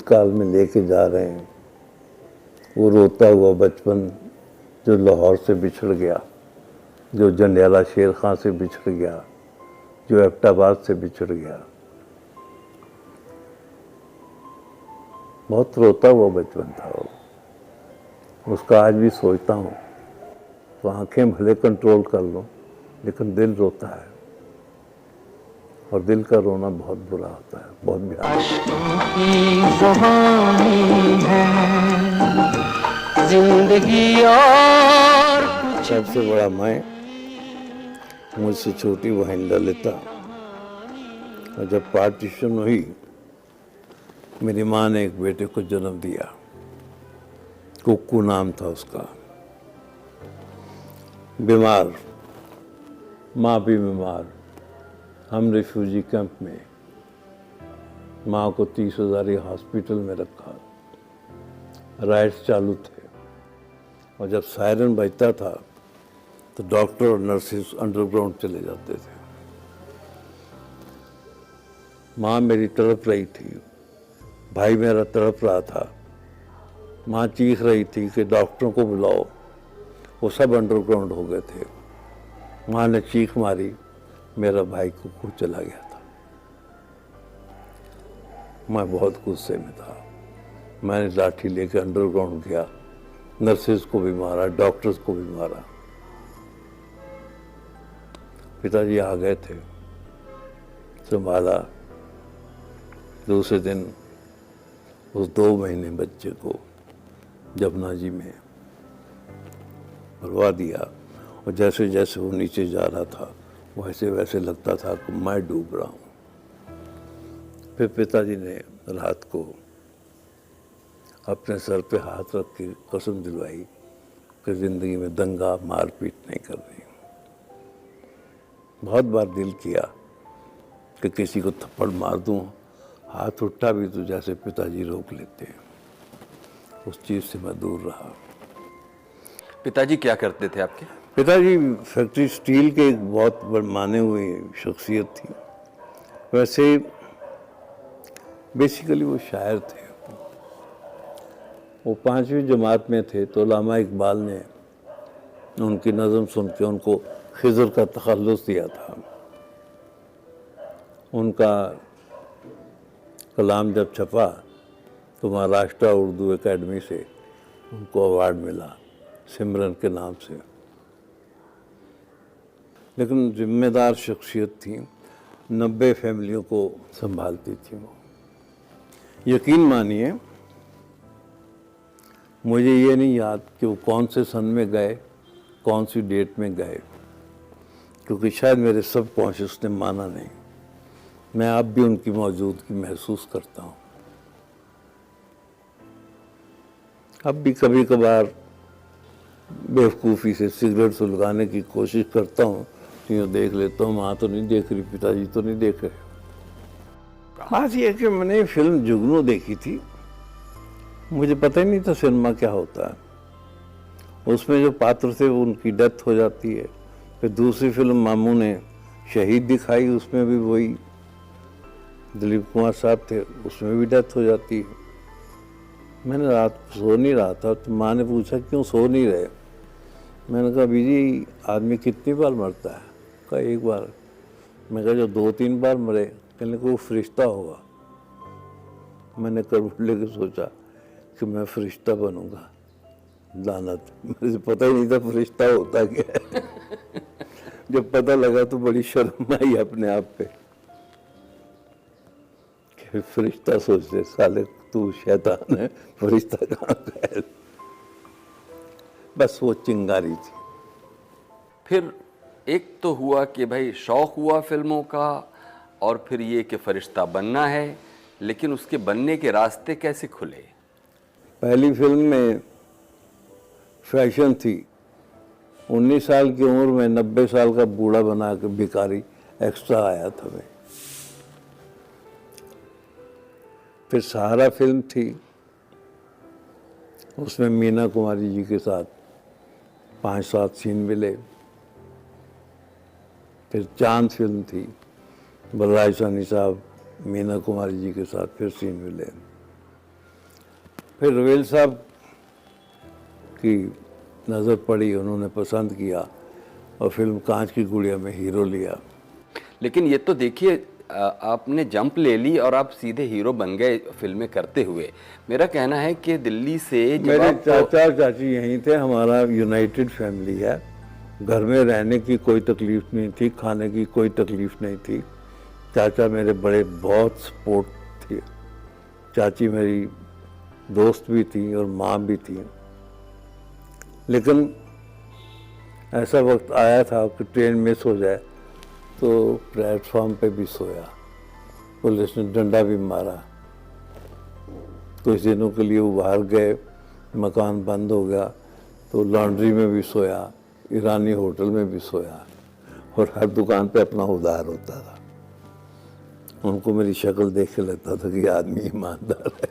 भूतकाल में लेके जा रहे हैं। वो रोता हुआ बचपन जो लाहौर से बिछड़ गया, जो जंडियाला शेर खां से बिछड़ गया, जो एबटाबाद से बिछड़ गया, बहुत रोता हुआ बचपन था वो। उसका आज भी सोचता हूँ तो आंखें भले कंट्रोल कर लो, लेकिन दिल रोता है, और दिल का रोना बहुत बुरा होता है, बहुत जिंदगी और सबसे बड़ा मैं, मुझसे छोटी बहन ललिता। और जब पार्टीशन हुई, मेरी माँ ने एक बेटे को जन्म दिया, कुक्कू नाम था उसका। बीमार, माँ भी बीमार, हम रिफ्यूजी कैंप में। माँ को 30,000 हॉस्पिटल में रखा, राइट्स चालू थे, और जब सायरन बजता था तो डॉक्टर और नर्सेस अंडरग्राउंड चले जाते थे। माँ मेरी तड़प रही थी, भाई मेरा तड़प रहा था। माँ चीख रही थी कि डॉक्टरों को बुलाओ, वो सब अंडरग्राउंड हो गए थे। माँ ने चीख मारी, मेरा भाई कुक्कू चला गया था। मैं बहुत गुस्से में था। मैंने लाठी लेकर अंडरग्राउंड गया, नर्सेस को भी मारा, डॉक्टर्स को भी मारा। पिताजी आ गए थे, संभाला। दूसरे दिन उस 2 महीने बच्चे को जमुना जी में भरवा दिया, और जैसे जैसे वो नीचे जा रहा था वैसे वैसे लगता था कि मैं डूब रहा हूँ। फिर पिताजी ने रात को अपने सर पे हाथ रख के कसम दिलवाई कि जिंदगी में दंगा मारपीट नहीं करनी। बहुत बार दिल किया कि किसी को थप्पड़ मार दूं, हाथ उठा भी तो जैसे पिताजी रोक लेते हैं। उस चीज़ से मैं दूर रहा। पिताजी क्या करते थे आपके? पिताजी फैक्ट्री स्टील के एक बहुत माने हुए शख्सियत थी। वैसे बेसिकली वो शायर थे। वो 5वीं जमात में थे तो अल्लामा इकबाल ने उनकी नज़म सुन के उनको खिज़र का तखल्लुस दिया था। उनका कलाम जब छपा तो महाराष्ट्र उर्दू एकेडमी से उनको अवार्ड मिला, सिमरन के नाम से। लेकिन जिम्मेदार शख्सियत थी, 90 फैमिलियों को संभालती थी वो। यकीन मानिए, मुझे ये नहीं याद कि वो कौन से सन में गए, कौन सी डेट में गए, क्योंकि शायद मेरे सब कॉन्शियस ने माना नहीं। मैं अब भी उनकी मौजूदगी महसूस करता हूँ। अब भी कभी कभार बेवकूफ़ी से सिगरेट सुलगाने की कोशिश करता हूँ तो यूँ देख लेता हूँ, माँ तो नहीं देख रही, पिताजी तो नहीं देख रहे। बात यह है कि मैंने फिल्म जुगनू देखी थी। मुझे पता ही नहीं था सिनेमा क्या होता है। उसमें जो पात्र थे उनकी डेथ हो जाती है। फिर दूसरी फिल्म मामू ने शहीद दिखाई, उसमें भी वही दिलीप कुमार साहब थे, उसमें भी डेथ हो जाती है। मैंने रात सो नहीं रहा था तो माँ ने पूछा क्यों सो नहीं रहे। मैंने कहा बीजी आदमी कितनी बार मरता है? कहा 1 बार। मैं कहा जो 2-3 बार मरे, कहने को वो फरिश्ता होगा। मैंने करवट लेके सोचा कि मैं फरिश्ता बनूंगा। लानत, मुझे पता ही नहीं था फरिश्ता होता क्या है। जब पता लगा तो बड़ी शर्म आई अपने आप पे कि फरिश्ता सोचते, साले तू शैतान है, फरिश्ता कहाँ का है। बस वो चिंगारी थी। फिर एक तो हुआ कि भाई शौक हुआ फिल्मों का, और फिर ये कि फरिश्ता बनना है, लेकिन उसके बनने के रास्ते कैसे खुले? पहली फिल्म में फैशन थी। 19 साल की उम्र में 90 साल का बूढ़ा बना के भिखारी एक्स्ट्रा आया था मैं। फिर सहारा फिल्म थी, उसमें मीना कुमारी जी के साथ 5-7 सीन मिले। फिर चांद फिल्म थी, बलराज साहनी साहब मीना कुमारी जी के साथ फिर सीन मिले। फिर रवेल साहब की नज़र पड़ी, उन्होंने पसंद किया और फिल्म कांच की गुड़िया में हीरो लिया। लेकिन ये तो देखिए, आपने जंप ले ली और आप सीधे हीरो बन गए फिल्में करते हुए। मेरा कहना है कि दिल्ली से जब मेरे आप चाचा और चाची यहीं थे, हमारा यूनाइटेड फैमिली है। घर में रहने की कोई तकलीफ नहीं थी, खाने की कोई तकलीफ नहीं थी। चाचा मेरे बड़े बहुत सपोर्ट थे, चाची मेरी दोस्त भी थी और माँ भी थी। लेकिन ऐसा वक्त आया था कि ट्रेन मिस हो जाए तो प्लेटफॉर्म पे भी सोया, पुलिस ने डंडा भी मारा। कुछ दिनों के लिए वो बाहर गए, मकान बंद हो गया तो लॉन्ड्री में भी सोया, ईरानी होटल में भी सोया और हर दुकान पे अपना उधार होता था। उनको मेरी शक्ल देख के लगता था कि आदमी ईमानदार है।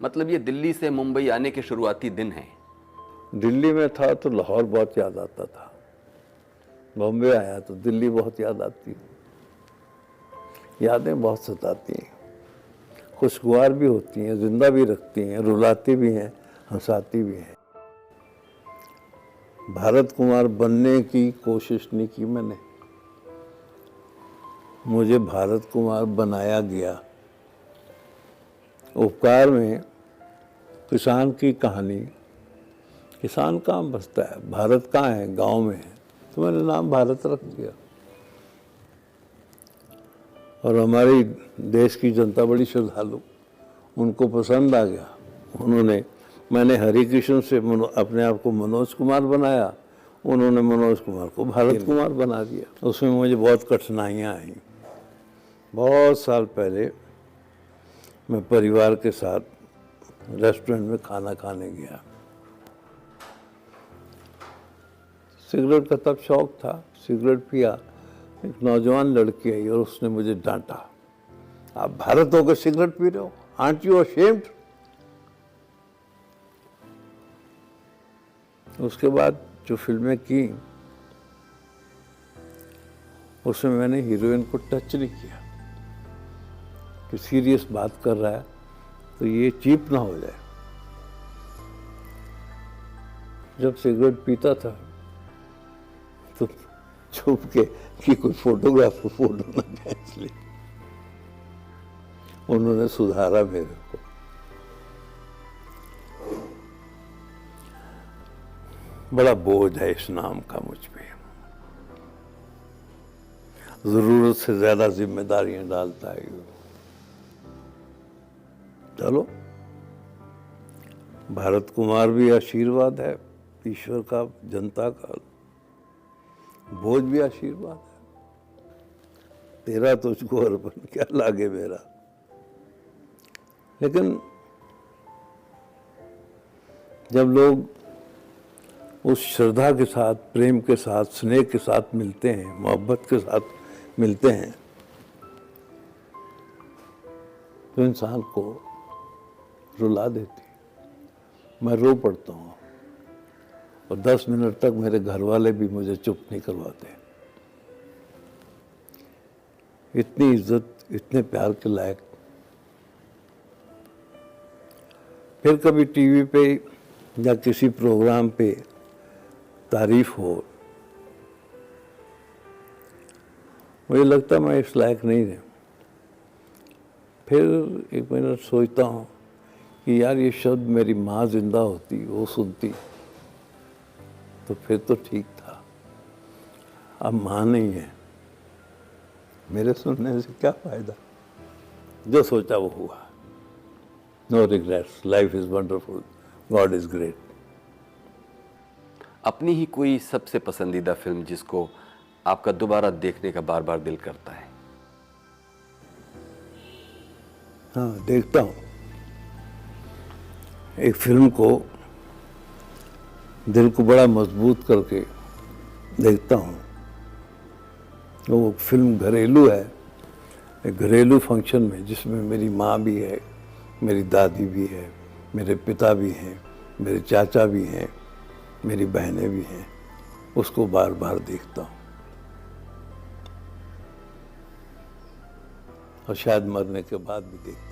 मतलब ये दिल्ली से मुंबई आने के शुरुआती दिन हैं। दिल्ली में था तो लाहौर बहुत याद आता था, बॉम्बे आया तो दिल्ली बहुत याद आती है। यादें बहुत सताती हैं, खुशगवार भी होती हैं, जिंदा भी रखती हैं, रुलाती भी हैं, हंसाती भी हैं। भारत कुमार बनने की कोशिश नहीं की मैंने, मुझे भारत कुमार बनाया गया। उपकार में किसान की कहानी, किसान कहाँ बसता है, भारत कहाँ है, गांव में है, तो मैंने नाम भारत रख दिया। और हमारी देश की जनता बड़ी श्रद्धालु, उनको पसंद आ गया। उन्होंने, मैंने हरि कृष्ण से अपने आप को मनोज कुमार बनाया, उन्होंने मनोज कुमार को भारत कुमार बना दिया। उसमें मुझे बहुत कठिनाइयाँ आई। बहुत साल पहले मैं परिवार के साथ रेस्टोरेंट में खाना खाने गया। सिगरेट का तब शौक था, सिगरेट पिया। एक नौजवान लड़की आई और उसने मुझे डांटा, आप भारत होकर सिगरेट पी रहे हो, आंट यू अशेम्ड? उसके बाद जो फिल्में की उसमें मैंने हीरोइन को टच नहीं किया कि सीरियस बात कर रहा है तो ये चीप ना हो जाए। जब सिगरेट पीता था तो छुप के कि कोई फोटोग्राफर फोटो ना खींच ले। उन्होंने सुधारा मेरे को। बड़ा बोझ है इस नाम का मुझ पे, जरूरत से ज्यादा जिम्मेदारियां डालता है। चलो, भारत कुमार भी आशीर्वाद है ईश्वर का, जनता का, बोझ भी आशीर्वाद है। तेरा तुझको अर्पण क्या लागे मेरा। लेकिन जब लोग उस श्रद्धा के साथ, प्रेम के साथ, स्नेह के साथ मिलते हैं, मोहब्बत के साथ मिलते हैं, तो इंसान को रुला देती। मैं रो पड़ता हूँ और 10 मिनट तक मेरे घर वाले भी मुझे चुप नहीं करवाते। इतनी इज्जत, इतने प्यार के लायक। फिर कभी टीवी पे या किसी प्रोग्राम पे तारीफ हो, मुझे लगता मैं इस लायक नहीं हूँ। फिर एक मिनट सोचता हूँ कि यार ये शब्द मेरी माँ जिंदा होती, वो सुनती तो फिर तो ठीक था। अब माँ नहीं है, मेरे सुनने से क्या फायदा। जो सोचा वो हुआ। No regrets, life is wonderful, God is great. अपनी ही कोई सबसे पसंदीदा फिल्म जिसको आपका दोबारा देखने का बार बार दिल करता है? हाँ, देखता हूँ। एक फिल्म को दिल को बड़ा मजबूत करके देखता हूँ। वो फिल्म घरेलू है, एक घरेलू फंक्शन में जिसमें मेरी माँ भी है, मेरी दादी भी है, मेरे पिता भी हैं, मेरे चाचा भी हैं, मेरी बहनें भी हैं। उसको बार बार देखता हूँ और शायद मरने के बाद भी देखता हूँ।